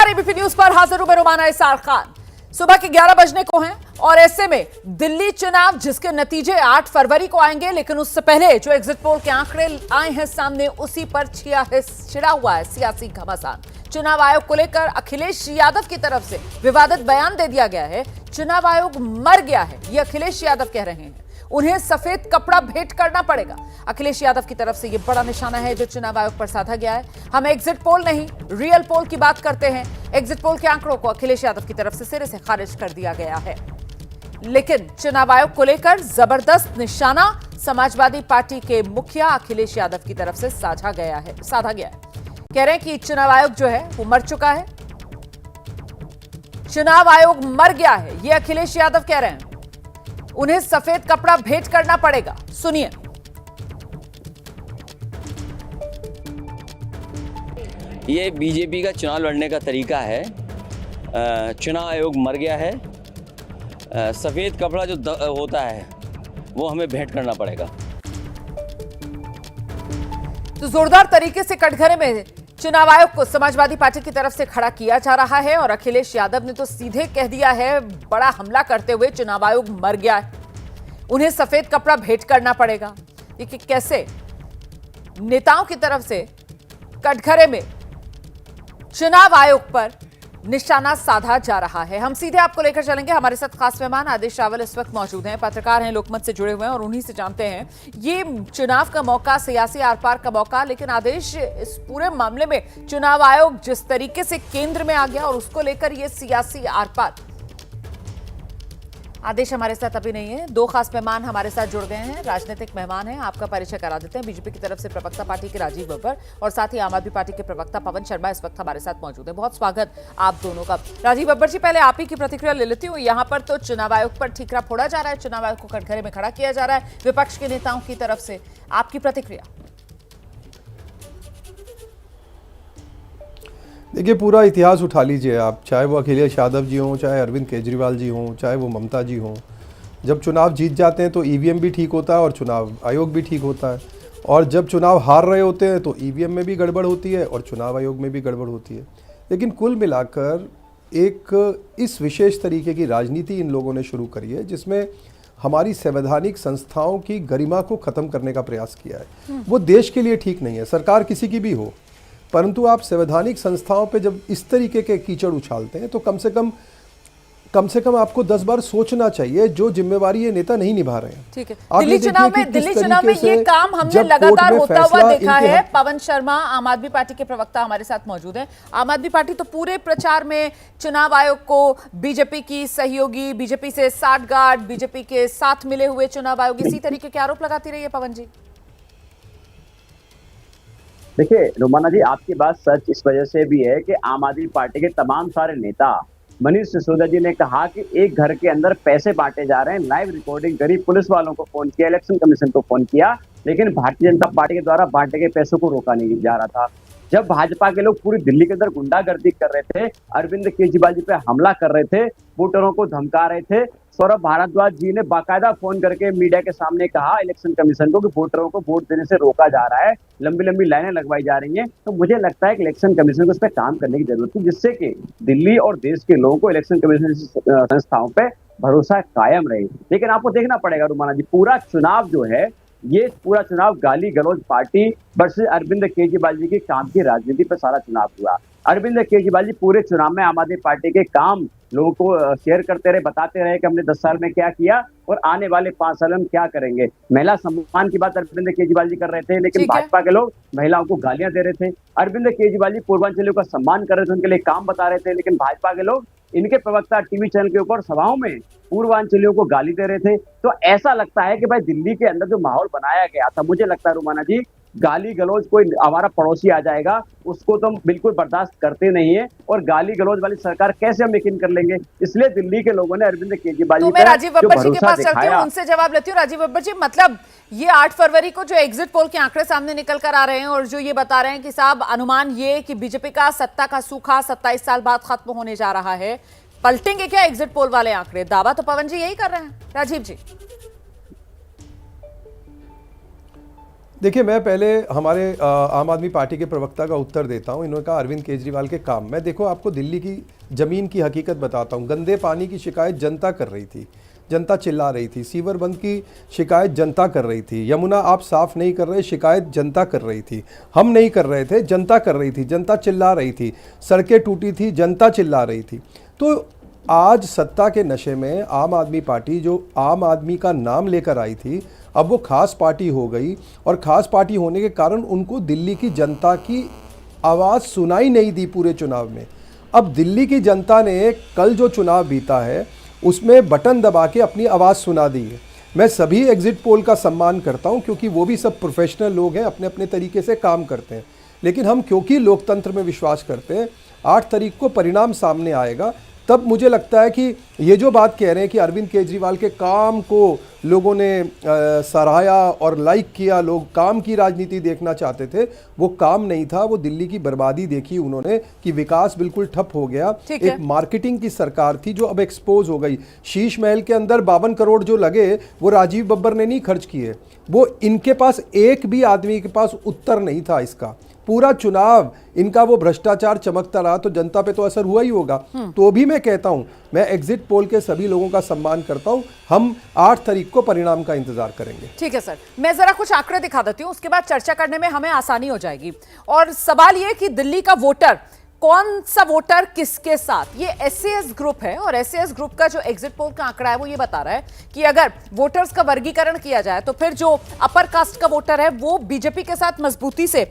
ABP news पर हाजिर हूं मैं रुमाना इसार खान। सुबह के 11 बजने को हैं और ऐसे में दिल्ली चुनाव जिसके नतीजे 8 फरवरी को आएंगे, लेकिन उससे पहले जो एग्जिट पोल के आंकड़े आए हैं सामने, उसी पर छिड़ा हुआ है सियासी घमासान। चुनाव आयोग को लेकर अखिलेश यादव की तरफ से विवादित बयान दे दिया गया है। चुनाव आयोग मर गया है, ये अखिलेश यादव कह रहे हैं। उन्हें सफेद कपड़ा भेंट करना पड़ेगा। अखिलेश यादव की तरफ से यह बड़ा निशाना है जो चुनाव आयोग पर साधा गया है। हम एग्जिट पोल नहीं, रियल पोल की बात करते हैं। एग्जिट पोल के आंकड़ों को अखिलेश यादव की तरफ से सिरे से खारिज कर दिया गया है। लेकिन चुनाव आयोग को लेकर जबरदस्त निशाना समाजवादी पार्टी के मुखिया अखिलेश यादव की तरफ से साधा गया है। कह रहे हैं कि चुनाव आयोग जो है वो मर चुका है, चुनाव आयोग मर गया है, ये अखिलेश यादव कह रहे हैं। उन्हें सफेद कपड़ा भेंट करना पड़ेगा। सुनिए। ये बीजेपी का चुनाव लड़ने का तरीका है। चुनाव आयोग मर गया है, सफेद कपड़ा जो होता है वो हमें भेंट करना पड़ेगा। तो जोरदार तरीके से कटघरे में चुनाव आयोग को समाजवादी पार्टी की तरफ से खड़ा किया जा रहा है और अखिलेश यादव ने तो सीधे कह दिया है, बड़ा हमला करते हुए, चुनाव आयोग मर गया है, उन्हें सफेद कपड़ा भेंट करना पड़ेगा। देखिए कैसे नेताओं की तरफ से कटघरे में चुनाव आयोग पर निशाना साधा जा रहा है। हम सीधे आपको लेकर चलेंगे। हमारे साथ खास मेहमान आदेश रावल इस वक्त मौजूद हैं, पत्रकार हैं, लोकमत से जुड़े हुए हैं और उन्हीं से जानते हैं ये चुनाव का मौका, सियासी आर पार का मौका। लेकिन आदेश, इस पूरे मामले में चुनाव आयोग जिस तरीके से केंद्र में आ गया और उसको लेकर ये सियासी आर पार, आदेश हमारे साथ अभी नहीं है। दो खास मेहमान हमारे साथ जुड़ गए हैं, राजनीतिक मेहमान हैं। आपका परिचय करा देते हैं। बीजेपी की तरफ से प्रवक्ता पार्टी के राजीव बब्बर और साथ ही आम आदमी पार्टी के प्रवक्ता पवन शर्मा इस वक्त हमारे साथ मौजूद है। बहुत स्वागत आप दोनों का। राजीव बब्बर जी, पहले आप ही की प्रतिक्रिया ले लेती हूँ। यहाँ पर तो चुनाव आयोग पर ठीकरा फोड़ा जा रहा है, चुनाव आयोग को कटघरे में खड़ा किया जा रहा है विपक्ष के नेताओं की तरफ से, आपकी प्रतिक्रिया? देखिए, पूरा इतिहास उठा लीजिए आप, चाहे वो अखिलेश यादव जी हों, चाहे अरविंद केजरीवाल जी हों, चाहे वो ममता जी हों। जब चुनाव जीत जाते हैं तो ईवीएम भी ठीक होता है और चुनाव आयोग भी ठीक होता है, और जब चुनाव हार रहे होते हैं तो ईवीएम में भी गड़बड़ होती है और चुनाव आयोग में भी गड़बड़ होती है। लेकिन कुल मिलाकर एक इस विशेष तरीके की राजनीति इन लोगों ने शुरू करी है जिसमें हमारी संवैधानिक संस्थाओं की गरिमा को ख़त्म करने का प्रयास किया है। वो देश के लिए ठीक नहीं है, सरकार किसी की भी हो, परंतु आप संवैधानिक संस्थाओं पे जब इस तरीके के कीचड़ उछालते हैं तो कम से कम आपको 10 बार सोचना चाहिए, जो जिम्मेवारी ये नेता नहीं निभा रहे हैं। ठीक है। दिल्ली चुनाव में ये काम हमने लगातार होता हुआ देखा है। पवन शर्मा आम आदमी पार्टी के प्रवक्ता हमारे साथ मौजूद हैं। आम आदमी पार्टी तो पूरे प्रचार में चुनाव आयोग को बीजेपी की सहयोगी, बीजेपी से साठगांठ, बीजेपी के साथ मिले हुए चुनाव आयोग, इसी तरीके के आरोप लगाती रही है। पवन जी, देखिए रोमाना जी, आपकी बात सच इस वजह से भी है कि आम आदमी पार्टी के तमाम सारे नेता, मनीष सिसोदिया जी ने कहा कि एक घर के अंदर पैसे बांटे जा रहे हैं, लाइव रिकॉर्डिंग करी, पुलिस वालों को फोन किया, इलेक्शन कमीशन को फोन किया, लेकिन भारतीय जनता पार्टी के द्वारा बांटे गए पैसों को रोका नहीं जा रहा था। जब भाजपा के लोग पूरी दिल्ली के अंदर गुंडागर्दी कर रहे थे, अरविंद केजरीवाल जी पे हमला कर रहे थे, वोटरों को धमका रहे थे, सौरभ भारद्वाज जी ने बाकायदा फोन करके मीडिया के सामने कहा इलेक्शन कमीशन को कि वोटरों को वोट देने से रोका जा रहा है, लंबी लंबी लाइनें लगवाई जा रही हैं। तो मुझे लगता है कि इलेक्शन कमीशन को इस पर काम करने की जरूरत है, जिससे कि दिल्ली और देश के लोगों को इलेक्शन कमीशन संस्थाओं पर भरोसा कायम रहे। लेकिन आपको देखना पड़ेगा रुमाना जी, पूरा चुनाव जो है, ये पूरा चुनाव गाली गलौज पार्टी वर्सेस अरविंद केजरीवाल जी के काम की राजनीति पर सारा चुनाव हुआ। अरविंद केजरीवाल जी पूरे चुनाव में आम आदमी पार्टी के काम लोगों को शेयर करते रहे, बताते रहे कि हमने 10 साल में क्या किया और आने वाले 5 साल में क्या करेंगे। महिला सम्मान की बात अरविंद केजरीवाल जी कर रहे थे, लेकिन भाजपा के लोग महिलाओं को गालियां दे रहे थे। अरविंद केजरीवाल जी पूर्वांचलियों का सम्मान कर रहे थे, उनके लिए काम बता रहे थे, लेकिन भाजपा के लोग, इनके प्रवक्ता टीवी चैनल के ऊपर सभाओं में पूर्वांचलियों को गाली दे रहे थे। तो ऐसा लगता है कि भाई दिल्ली के अंदर जो माहौल बनाया गया था, मुझे लगता है रुमाना जी, गाली गलौज कोई हमारा पड़ोसी आ जाएगा उसको तो हम बिल्कुल बर्दाश्त करते नहीं है, और गाली गलौज वाली सरकार कैसे हम यकीन कर लेंगे। इसलिए दिल्ली के लोगों ने अरविंद केजरीवाल जी मैं राजीव बब्बर जी के पास चलती हूं, उनसे जवाब लेती हूँ। राजीव बब्बर जी, मतलब ये 8 फरवरी को जो एग्जिट पोल के आंकड़े सामने निकल कर आ रहे हैं और जो ये बता रहे हैं कि साहब अनुमान ये कि बीजेपी का सत्ता का सूखा 27 साल बाद खत्म होने जा रहा है, पलटेंगे क्या एग्जिट पोल वाले आंकड़े? दावा तो पवन जी यही कर रहे हैं। राजीव जी, देखिए, मैं पहले हमारे आम आदमी पार्टी के प्रवक्ता का उत्तर देता हूं। इन्होंने कहा अरविंद केजरीवाल के काम। मैं देखो आपको दिल्ली की ज़मीन की हकीकत बताता हूं। गंदे पानी की शिकायत जनता कर रही थी, जनता चिल्ला रही थी। सीवर बंद की शिकायत जनता कर रही थी। यमुना आप साफ नहीं कर रहे, शिकायत जनता कर रही थी। हम नहीं कर रहे थे, जनता कर रही थी, जनता चिल्ला रही थी। सड़कें टूटी थी, जनता चिल्ला रही थी। तो आज सत्ता के नशे में आम आदमी पार्टी, जो आम आदमी का नाम लेकर आई थी, अब वो खास पार्टी हो गई। और खास पार्टी होने के कारण उनको दिल्ली की जनता की आवाज़ सुनाई नहीं दी पूरे चुनाव में। अब दिल्ली की जनता ने कल जो चुनाव बीता है उसमें बटन दबा के अपनी आवाज़ सुना दी है। मैं सभी एग्जिट पोल का सम्मान करता हूं, क्योंकि वो भी सब प्रोफेशनल लोग हैं, अपने अपने तरीके से काम करते हैं। लेकिन हम क्योंकि लोकतंत्र में विश्वास करते हैं, 8 तारीख को परिणाम सामने आएगा। तब मुझे लगता है कि ये जो बात कह रहे हैं कि अरविंद केजरीवाल के काम को लोगों ने सराहा और लाइक किया, लोग काम की राजनीति देखना चाहते थे, वो काम नहीं था। वो दिल्ली की बर्बादी देखी उन्होंने कि विकास बिल्कुल ठप हो गया। एक मार्केटिंग की सरकार थी जो अब एक्सपोज हो गई। शीश महल के अंदर 52 करोड़ जो लगे वो राजीव बब्बर ने नहीं खर्च किए। वो इनके पास एक भी आदमी के पास उत्तर नहीं था इसका। पूरा चुनाव इनका वो भ्रष्टाचार चमकता रहा, तो जनता पे तो असर हुआ ही होगा। तो भी मैं कहता हूं, मैं एग्जिट पोल के सभी लोगों का सम्मान करता हूं। हम 8 तारीख को परिणाम का इंतजार करेंगे। ठीक है सर, मैं जरा कुछ आंकड़े दिखा देती हूं, उसके बाद चर्चा करने में हमें आसानी हो जाएगी। और सवाल ये कि दिल्ली का वोटर, कौन सा वोटर किसके साथ, ये एसएएस ग्रुप है। और एसएएस ग्रुप का जो एग्जिट पोल का आंकड़ा है वो ये बता रहा है कि अगर वोटर्स का वर्गीकरण किया जाए तो फिर जो अपर कास्ट का वोटर है वो बीजेपी के साथ मजबूती से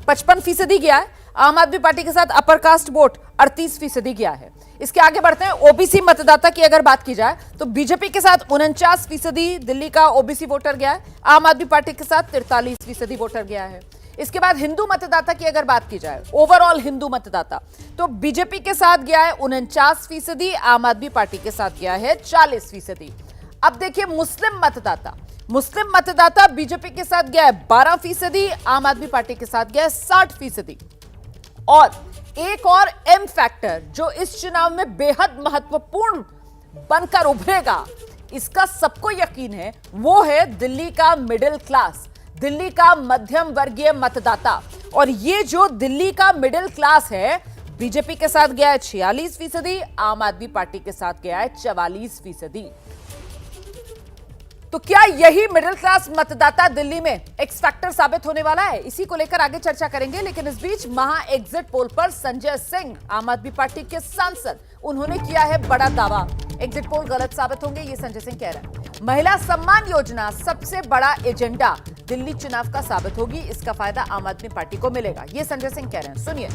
55% गया है। आम आदमी पार्टी के साथ अपर कास्ट वोट 38% गया है। इसके आगे बढ़ते हैं। ओबीसी मतदाता की अगर बात की जाए तो बीजेपी के साथ 49% दिल्ली का ओबीसी वोटर गया है। आम आदमी पार्टी के साथ 43% वोटर गया है। इसके बाद हिंदू मतदाता की अगर बात की जाए, ओवरऑल हिंदू मतदाता, तो बीजेपी के साथ गया है 49%, आम आदमी पार्टी के साथ गया है 40%। अब देखिए मुस्लिम मतदाता, मुस्लिम मतदाता बीजेपी के साथ गया है 12%, आम आदमी पार्टी के साथ गया है 60%। और एक और एम फैक्टर जो इस चुनाव में बेहद महत्वपूर्ण बनकर उभरेगा, इसका सबको यकीन है, वो है दिल्ली का मिडिल क्लास, दिल्ली का मध्यम वर्गीय मतदाता। और ये जो दिल्ली का मिडिल क्लास है, बीजेपी के साथ गया है 46%, आम आदमी पार्टी के साथ गया है 44%। तो क्या यही मिडिल क्लास मतदाता दिल्ली में एक्स फैक्टर साबित होने वाला है? इसी को लेकर आगे चर्चा करेंगे। लेकिन इस बीच महा एग्जिट पोल पर संजय सिंह, आम आदमी पार्टी के सांसद, उन्होंने किया है बड़ा दावा। एग्जिट पोल गलत साबित होंगे, ये संजय सिंह कह रहे हैं। महिला सम्मान योजना सबसे बड़ा एजेंडा दिल्ली चुनाव का साबित होगी, इसका फायदा आम आदमी पार्टी को मिलेगा, ये संजय सिंह कह रहे हैं। सुनिए।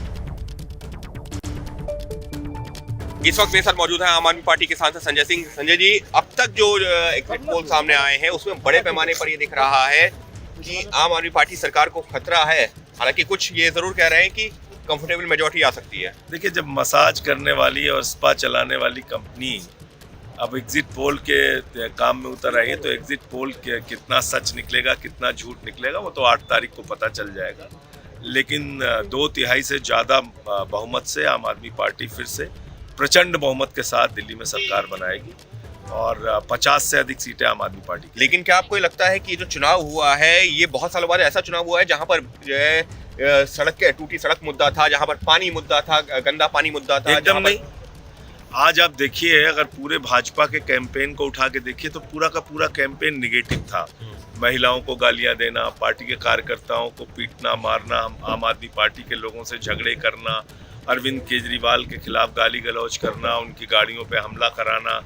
इस वक्त मेरे साथ मौजूद है आम आदमी पार्टी के सांसद संजय सिंह। संजय जी, अब तक जो एग्जिट पोल सामने आए हैं उसमें बड़े पैमाने पर ये दिख रहा है कि आम आदमी पार्टी सरकार को खतरा है। हालांकि कुछ ये जरूर कह रहे हैं कि कंफर्टेबल मेजॉरिटी आ सकती है। देखिए, जब मसाज करने वाली और स्पा चलाने वाली कंपनी अब एग्जिट पोल के काम में उतर आई है, तो एग्जिट पोल के कितना सच निकलेगा, कितना झूठ निकलेगा, वो तो 8 तारीख को पता चल जाएगा। लेकिन 2/3 से ज़्यादा बहुमत से आम आदमी पार्टी फिर से प्रचंड बहुमत के साथ दिल्ली में सरकार बनाएगी और 50 से अधिक सीटें आम आदमी पार्टी की। लेकिन क्या आपको ये लगता है कि जो चुनाव हुआ है, ये बहुत सालों बाद ऐसा चुनाव हुआ है जहां पर जो है सड़क के टूटी सड़क मुद्दा था, जहां पर पानी मुद्दा था, गंदा पानी मुद्दा था? एकदम नहीं। आज आप देखिए, अगर पूरे भाजपा के कैंपेन को उठा के देखिए तो पूरा का पूरा कैंपेन निगेटिव था। महिलाओं को गालियां देना, पार्टी के कार्यकर्ताओं को पीटना, मारना, आम आदमी पार्टी के लोगों से झगड़े करना, अरविंद केजरीवाल के खिलाफ गाली गलौज करना, उनकी गाड़ियों पे हमला कराना।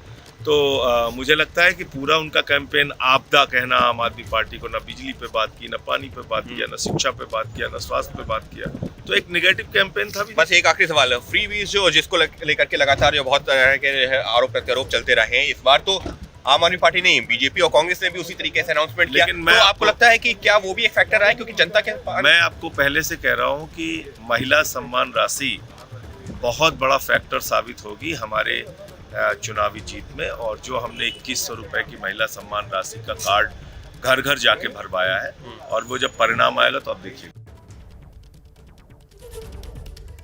तो मुझे लगता है कि पूरा उनका कैंपेन आपदा कहना आम आदमी पार्टी को, ना बिजली पे बात की, ना पानी पे बात किया, ना शिक्षा पे बात किया, ना स्वास्थ्य पे बात किया, तो एक नेगेटिव कैंपेन था। बस एक आखिरी सवाल है, फ्री वीज जो जिसको लेकर के लगातार जो बहुत तरह के आरोप प्रत्यारोप चलते रहे हैं, इस बार तो आम आदमी पार्टी नहीं, बीजेपी और कांग्रेस ने भी उसी तरीके से अनाउंसमेंट किया। लेकिन तो आपको लगता है कि क्या वो भी एक फैक्टर रहा है? क्योंकि जनता के मैं आपको पहले से कह रहा हूँ कि महिला सम्मान राशि बहुत बड़ा फैक्टर साबित होगी हमारे चुनावी जीत में। और जो हमने 2100 रुपए की महिला सम्मान राशि का कार्ड घर घर जाके भरवाया है, और वो जब परिणाम आएगा तो आप देखिए।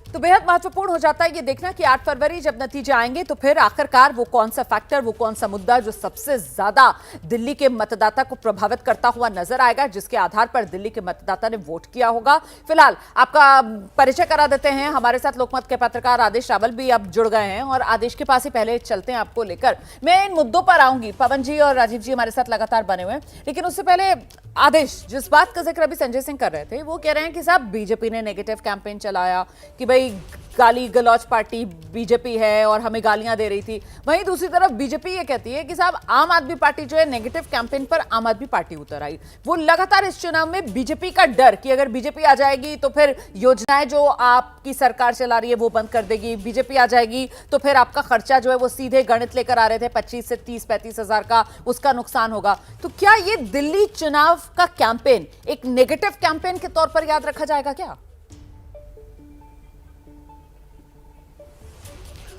तो बेहद महत्वपूर्ण हो जाता है ये देखना कि 8 फरवरी जब नतीजे आएंगे तो फिर आखिरकार वो कौन सा फैक्टर, वो कौन सा मुद्दा जो सबसे ज्यादा दिल्ली के मतदाता को प्रभावित करता हुआ नजर आएगा, जिसके आधार पर दिल्ली के मतदाता ने वोट किया होगा। फिलहाल आपका परिचय करा देते हैं। हमारे साथ लोकमत के पत्रकार आदेश रावल भी अब जुड़ गए हैं और आदेश के पास ही पहले चलते हैं आपको लेकर। मैं इन मुद्दों पर आऊंगी, पवन जी और राजीव जी हमारे साथ लगातार बने हुए हैं, लेकिन उससे पहले आदेश, जिस बात का जिक्र अभी संजय सिंह कर रहे थे, वो कह रहे हैं कि साहब बीजेपी ने नेगेटिव कैंपेन चलाया कि भाई गाली गलौज पार्टी बीजेपी है और हमें गालियां दे रही थी। वहीं दूसरी तरफ बीजेपी ये कहती है कि साहब आम आदमी पार्टी जो है नेगेटिव कैंपेन पर आम आदमी पार्टी उतर आई। वो लगातार इस चुनाव में बीजेपी का डर कि अगर बीजेपी आ जाएगी तो फिर योजनाएं जो आपकी सरकार चला रही है वो बंद कर देगी, बीजेपी आ जाएगी तो फिर आपका खर्चा जो है वो सीधे गणित लेकर आ रहे थे 25 से 30-35 हजार का, उसका नुकसान होगा। तो क्या ये दिल्ली चुनाव का कैंपेन एक नेगेटिव कैंपेन के तौर पर याद रखा जाएगा क्या?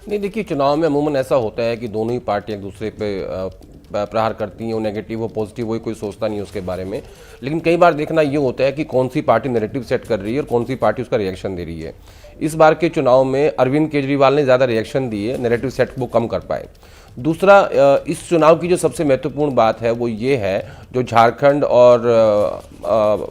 नहीं, देखिए, चुनाव में अमूमन ऐसा होता है कि दोनों ही पार्टियां एक दूसरे पे प्रहार करती हैं, वो नेगेटिव हो पॉजिटिव हो कोई सोचता नहीं उसके बारे में। लेकिन कई बार देखना ये होता है कि कौन सी पार्टी नैरेटिव सेट कर रही है और कौन सी पार्टी उसका रिएक्शन दे रही है। इस बार के चुनाव में अरविंद केजरीवाल ने ज़्यादा रिएक्शन दिए, नैरेटिव सेट को कम कर पाए। दूसरा, इस चुनाव की जो सबसे महत्वपूर्ण बात है वो ये है, जो झारखंड और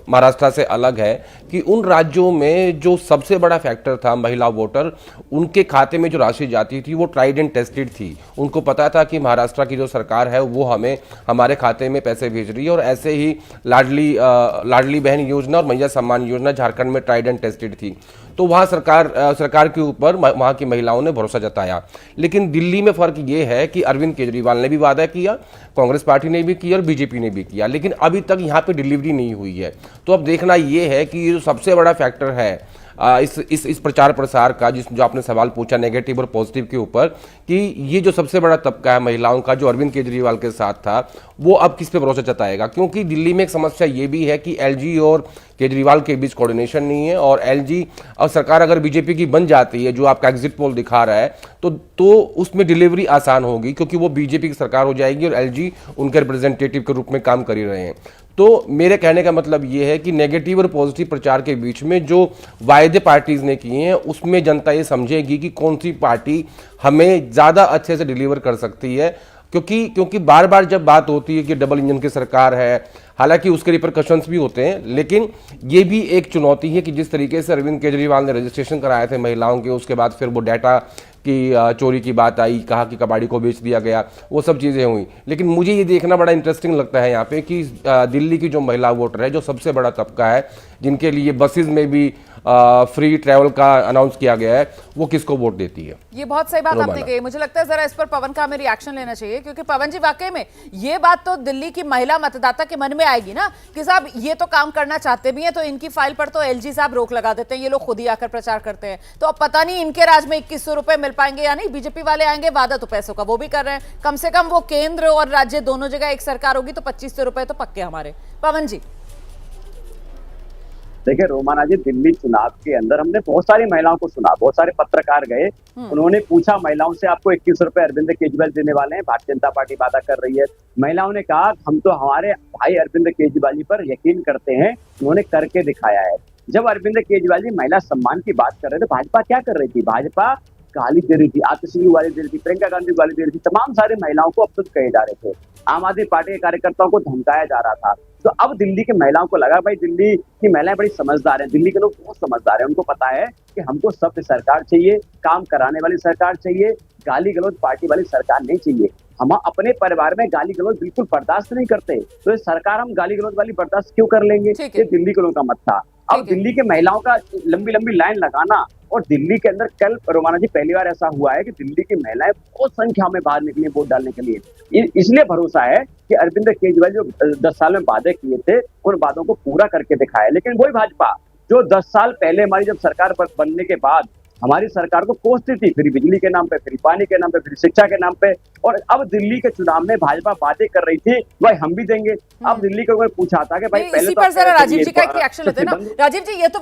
महाराष्ट्र से अलग है, कि उन राज्यों में जो सबसे बड़ा फैक्टर था महिला वोटर, उनके खाते में जो राशि जाती थी वो ट्राइड एंड टेस्टेड थी। उनको पता था कि महाराष्ट्र की जो सरकार है वो हमें हमारे खाते में पैसे भेज रही है, और ऐसे ही लाडली बहन योजना और मैया सम्मान योजना झारखंड में ट्राइड एंड टेस्टेड थी। तो वहाँ सरकार के ऊपर वहाँ की महिलाओं ने भरोसा जताया। लेकिन दिल्ली में फर्क ये है कि अरविंद केजरीवाल ने भी वादा किया, कांग्रेस पार्टी ने भी किया और बीजेपी ने भी किया, लेकिन अभी तक यहाँ पे डिलीवरी नहीं हुई है। तो अब देखना ये है कि ये जो सबसे बड़ा फैक्टर है इस प्रचार प्रसार का, जो आपने सवाल पूछा नेगेटिव और पॉजिटिव के ऊपर, कि ये जो सबसे बड़ा तबका है महिलाओं का जो अरविंद केजरीवाल के साथ था, वो अब किस पे भरोसा जताएगा। क्योंकि दिल्ली में एक समस्या ये भी है कि एलजी और केजरीवाल के बीच कोऑर्डिनेशन नहीं है, और एलजी और सरकार अगर बीजेपी की बन जाती है, जो आपका एग्जिट पोल दिखा रहा है, तो उसमें डिलीवरी आसान होगी, क्योंकि वो बीजेपी की सरकार हो जाएगी और एलजी उनके रिप्रेजेंटेटिव के रूप में काम कर ही रहे हैं। तो मेरे कहने का मतलब ये है कि नेगेटिव और पॉजिटिव प्रचार के बीच में जो वायदे पार्टीज ने किए हैं, उसमें जनता ये समझेगी कि कौन सी पार्टी हमें ज़्यादा अच्छे से डिलीवर कर सकती है। क्योंकि बार बार जब बात होती है कि डबल इंजन की सरकार है, हालांकि उसके रिपरकशंस भी होते हैं, लेकिन ये भी एक चुनौती है कि जिस तरीके से अरविंद केजरीवाल ने रजिस्ट्रेशन कराए थे महिलाओं के, उसके बाद फिर वो डाटा की चोरी की बात आई, कहा कि कबाड़ी को बेच दिया गया, वो सब चीज़ें हुई। लेकिन मुझे ये देखना बड़ा इंटरेस्टिंग लगता है यहाँ पे कि दिल्ली की जो महिला वोटर है, जो सबसे बड़ा तबका है, जिनके लिए बसेस में भी फ्री ट्रैवल का अनाउंस किया गया है, वो किसको वोट देती है। ये बहुत सही बात आपने कही। मुझे लगता है जरा इस पर पवन का हमें रिएक्शन लेना चाहिए, क्योंकि पवन जी वाकई में ये बात तो दिल्ली की महिला मतदाता के मन में आएगी ना कि साहब ये तो काम करना चाहते भी हैं, तो इनकी फाइल पर तो एलजी साहब रोक लगा देते हैं, ये लोग खुद ही आकर प्रचार करते हैं, तो अब पता नहीं इनके राज में 2100 रुपए मिल पाएंगे या नहीं। बीजेपी वाले आएंगे, वादा तो पैसों का वो भी कर रहे हैं, कम से कम वो केंद्र और राज्य दोनों जगह एक सरकार होगी तो 2500 रुपए तो पक्के हमारे। पवन जी देखिए रोमाना जी, दिल्ली चुनाव के अंदर हमने बहुत सारी महिलाओं को सुना, बहुत सारे पत्रकार गए, उन्होंने पूछा महिलाओं से आपको 21 रुपए अरविंद केजरीवाल देने वाले हैं, भारतीय जनता पार्टी वादा कर रही है। महिलाओं ने कहा हम तो हमारे भाई अरविंद केजरीवाल जी पर यकीन करते हैं, उन्होंने करके दिखाया है। जब अरविंद केजरीवाल जी महिला सम्मान की बात कर रहे थे, भाजपा क्या कर रही थी? भाजपा गाली दे रही थी, आतिशी वाली दे रही थी, प्रियंका गांधी वाली दे रही थी, तमाम सारे महिलाओं को अपशब्द कहे जा रहे थे, आम आदमी पार्टी के कार्यकर्ताओं को धमकाया जा रहा था। तो अब दिल्ली के महिलाओं को लगा भाई दिल्ली की महिलाएं बड़ी समझदार हैं, दिल्ली के लोग बहुत समझदार हैं, उनको पता है कि हमको सभ्य सरकार चाहिए, काम कराने वाली सरकार चाहिए, गाली गलौज पार्टी वाली सरकार नहीं चाहिए। हम अपने परिवार में गाली गलौज बिल्कुल बर्दाश्त नहीं करते, तो ये सरकार हम गाली गलौज वाली बर्दाश्त क्यों कर लेंगे? ये दिल्ली के लोगों का मत था। अब दिल्ली के महिलाओं का लंबी लंबी लाइन लगाना, और दिल्ली के अंदर कल रोमाना जी पहली बार ऐसा हुआ है कि दिल्ली की महिलाएं बहुत संख्या में बाहर निकली वोट डालने के लिए। इसलिए भरोसा है कि अरविंद केजरीवाल जो 10 साल में वादे किए थे, उन वादों को पूरा करके दिखाया। लेकिन वही भाजपा जो 10 साल पहले हमारी जब सरकार बनने के बाद हमारी सरकार को कोसती थी, फ्री बिजली के नाम पे, फ्री पानी के नाम पे, फ्री शिक्षा के नाम पे, और अब दिल्ली के चुनाव में भाजपा वादे कर रही थी भाई हम भी देंगे। अब दिल्ली को पूछा था कि भाई पहले इसी पर जरा राजीव जी का एक रिएक्शन लेते हैं ना। राजीव जी, ये तो